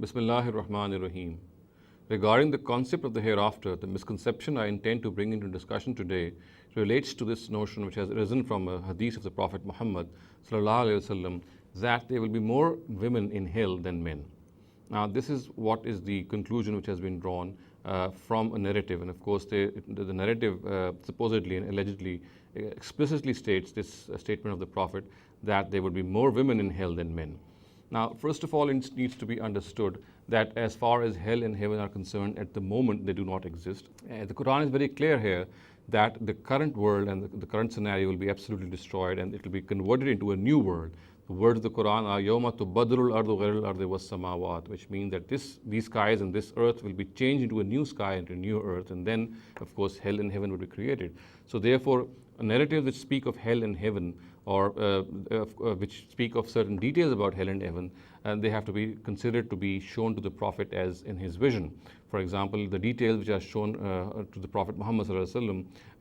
Bismillahir Rahmanir Rahim. Regarding the concept of the hereafter, the misconception I intend to bring into discussion today relates to this notion which has arisen from a hadith of the Prophet Muhammad sallallahu alaihi wasallam, that there will be more women in hell than men. Now, this is what is the conclusion which has been drawn from a narrative, and of course, the narrative supposedly and allegedly explicitly states this statement of the Prophet that there would be more women in hell than men. Now, first of all, it needs to be understood that as far as hell and heaven are concerned, at the moment they do not exist. The Quran is very clear here that the current world and the current scenario will be absolutely destroyed, and it will be converted into a new world. The words of the Quran are يَوْمَ تُبَدَّلُ الْأَرْضُ غَيْرَ الْأَرْضِ وَالسَّمَاوَاتِ, which means that these skies and this earth will be changed into a new sky, into a new earth, and then, of course, hell and heaven will be created. So therefore, narratives which speak of hell and heaven, or which speak of certain details about hell and heaven, and they have to be considered to be shown to the Prophet as in his vision. For example, the details which are shown to the Prophet Muhammad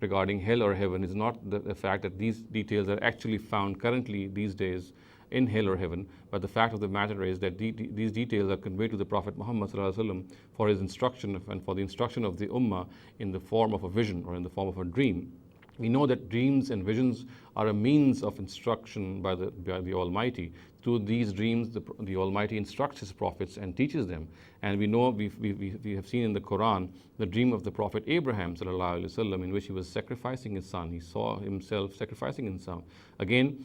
regarding hell or heaven is not the fact that these details are actually found currently these days in hell or heaven, but the fact of the matter is that these details are conveyed to the Prophet Muhammad for his instruction and for the instruction of the Ummah in the form of a vision or in the form of a dream. We know that dreams and visions are a means of instruction by the Almighty. Through these dreams, the Almighty instructs His prophets and teaches them. And we know, we have seen in the Quran the dream of the Prophet Abraham ﷺ, in which he was sacrificing his son. He saw himself sacrificing his son. Again,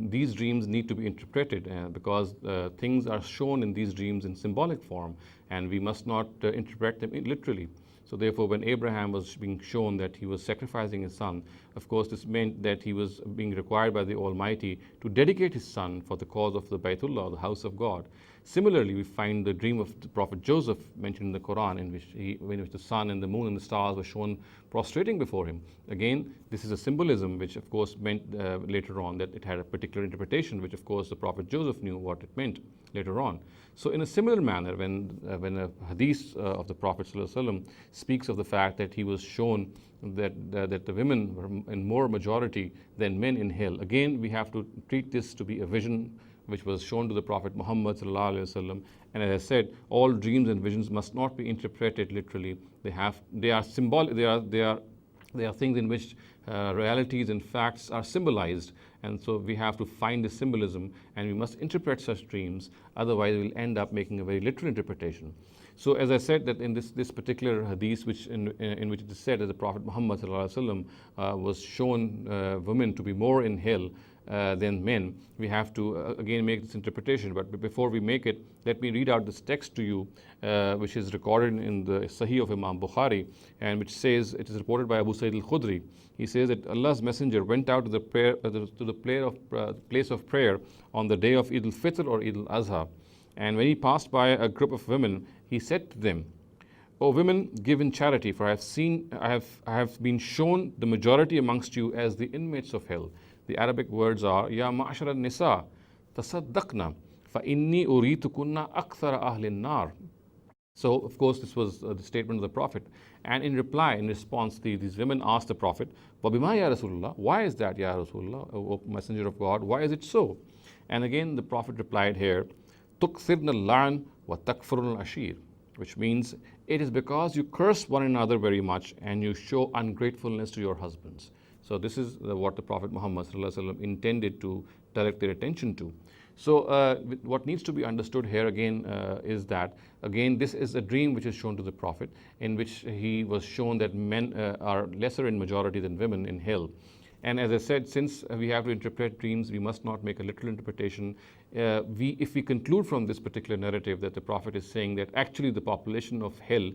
these dreams need to be interpreted because things are shown in these dreams in symbolic form, and we must not interpret them literally. So therefore, when Abraham was being shown that he was sacrificing his son, of course, this meant that he was being required by the Almighty to dedicate his son for the cause of the Baytullah, the house of God. Similarly, we find the dream of the Prophet Joseph mentioned in the Quran, in which the sun and the moon and the stars were shown prostrating before him. Again, this is a symbolism which, of course, meant later on that it had a particular interpretation, which, of course, the Prophet Joseph knew what it meant later on. So in a similar manner, when a hadith of the Prophet ﷺ speaks of the fact that he was shown that the women were in more majority than men in hell, again, we have to treat this to be a vision which was shown to the Prophet Muhammad ﷺ. And as I said, all dreams and visions must not be interpreted literally. They are symbolic. They are things in which realities and facts are symbolized, and so we have to find the symbolism, and we must interpret such dreams. Otherwise, we'll end up making a very literal interpretation. So, as I said, that in this particular hadith, in which it is said that the Prophet Muhammad ﷺ was shown women to be more in hell than men, we have to again make this interpretation. But before we make it, let me read out this text to you, which is recorded in the Sahih of Imam Bukhari, and which says, it is reported by Abu Sa'id al-Khudri. He says that Allah's Messenger went out to the place of prayer on the day of Eid al-Fitr or Eid al-Azha, and when he passed by a group of women, he said to them, "O women, give in charity, for I have been shown the majority amongst you as the inmates of hell." The Arabic words are, "Ya ma'ashar al-nisa, tasaddaqna, fa inni uritukunna akthara ahlin nar." So, of course, this was the statement of the Prophet. And in response, these women asked the Prophet, "Wabima ya Rasulullah? Why is that, ya Rasulullah, O Messenger of God? Why is it so?" And again, the Prophet replied here, "Tukthirna al-la'an wa takfurun al-ashir," which means it is because you curse one another very much and you show ungratefulness to your husbands. So this is what the Prophet Muhammad ﷺ intended to direct their attention to. So what needs to be understood here again is that, again, this is a dream which is shown to the Prophet, in which he was shown that men are lesser in majority than women in hell. And as I said, since we have to interpret dreams, we must not make a literal interpretation. If we conclude from this particular narrative that the Prophet is saying that actually the population of hell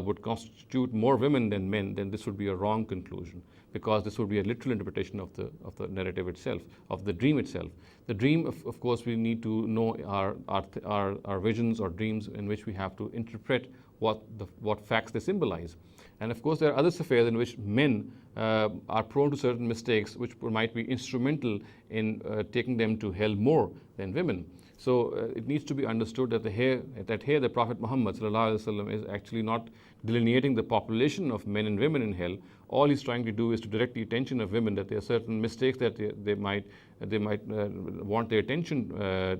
would constitute more women than men, then this would be a wrong conclusion, because this would be a literal interpretation of the narrative itself, of the dream itself. The dream, of course, we need to know our visions or dreams in which we have to interpret what facts they symbolize. And of course, there are other affairs in which men are prone to certain mistakes which might be instrumental in taking them to hell more than women. So it needs to be understood that here the Prophet Muhammad ﷺ is actually not delineating the population of men and women in hell. All he's trying to do is to direct the attention of women that there are certain mistakes that they might want their attention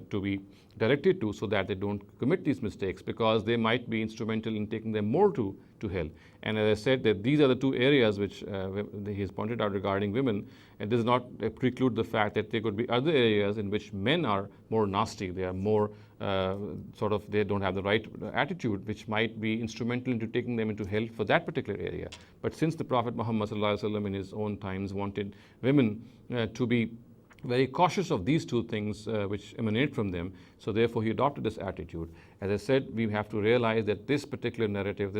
to be directed to, so that they don't commit these mistakes, because they might be instrumental in taking them more to hell. And as I said, that these are the two areas which he has pointed out regarding women, and does not preclude the fact that there could be other areas in which men are more nasty, they are more they don't have the right attitude, which might be instrumental into taking them into hell for that particular area. But since the Prophet Muhammad in his own times wanted women to be very cautious of these two things which emanate from them, so therefore he adopted this attitude. As I said, we have to realize that this particular narrative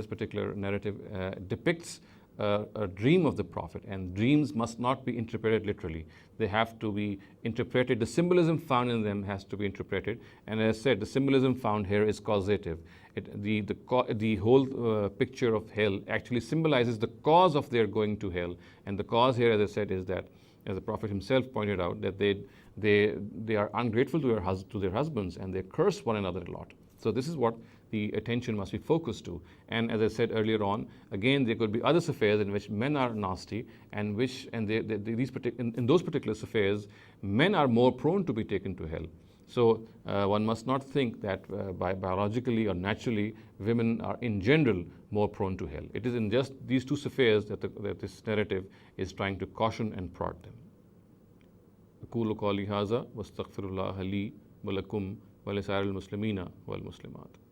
depicts a dream of the Prophet, and dreams must not be interpreted literally. They have to be interpreted. The symbolism found in them has to be interpreted, and as I said, the symbolism found here is causative. The whole picture of hell actually symbolizes the cause of their going to hell, and the cause here, as I said, is that, as the Prophet himself pointed out, that they are ungrateful to their husbands, and they curse one another a lot. So this is what the attention must be focused to. And as I said earlier on, again, there could be other affairs in which men are nasty, and in those particular affairs, men are more prone to be taken to hell. So one must not think that biologically or naturally women are in general more prone to hell. It is in just these two affairs that this narrative is trying to caution and prod them. أقول قولي هذا واستغفر الله لي ولكم ولسائر المسلمين والمسلمات.